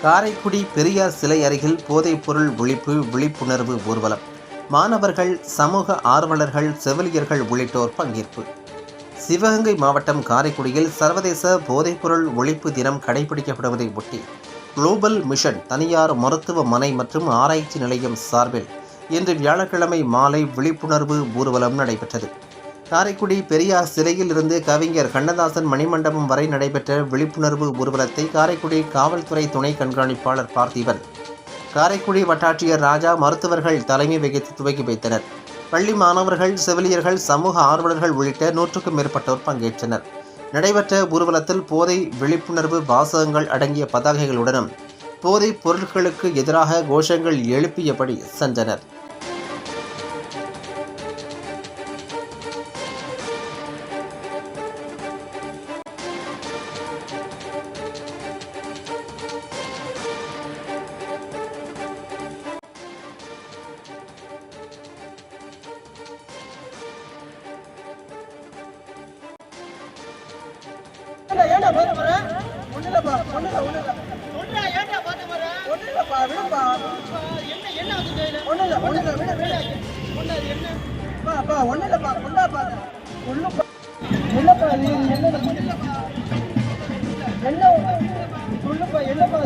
காரைக்குடி பெரியார் சிலை அருகில் போதைப்பொருள் ஒழிப்பு விழிப்புணர்வு ஊர்வலம். மாணவர்கள், சமூக ஆர்வலர்கள், செவிலியர்கள் உள்ளிட்டோர் பங்கேற்பு. சிவகங்கை மாவட்டம் காரைக்குடியில் சர்வதேச போதைப்பொருள் ஒழிப்பு தினம் கடைபிடிக்கப்படுவதை ஒட்டி குளோபல் மிஷன் தனியார் மருத்துவமனை மற்றும் ஆராய்ச்சி நிலையம் சார்பில் இன்று வியாழக்கிழமை மாலை விழிப்புணர்வு ஊர்வலம் நடைபெற்றது. காரைக்குடி பெரியார் சிலையில் இருந்து கவிஞர் கண்ணதாசன் மணிமண்டபம் வரை நடைபெற்ற விழிப்புணர்வு ஊர்வலத்தை காரைக்குடி காவல்துறை துணை கண்காணிப்பாளர் பார்த்திபன், காரைக்குடி வட்டாட்சியர் ராஜா, மருத்துவர்கள் தலைமை வகித்து துவக்கி வைத்தனர். பள்ளி மாணவர்கள், செவிலியர்கள், சமூக ஆர்வலர்கள் உள்ளிட்ட 100க்கும் மேற்பட்டோர் பங்கேற்றனர். நடைபெற்ற ஊர்வலத்தில் போதை விழிப்புணர்வு வாசகங்கள் அடங்கிய பதாகைகளுடனும் போதைப் பொருட்களுக்கு எதிராக கோஷங்கள் எழுப்பியபடி சென்றனர். என்னப்பா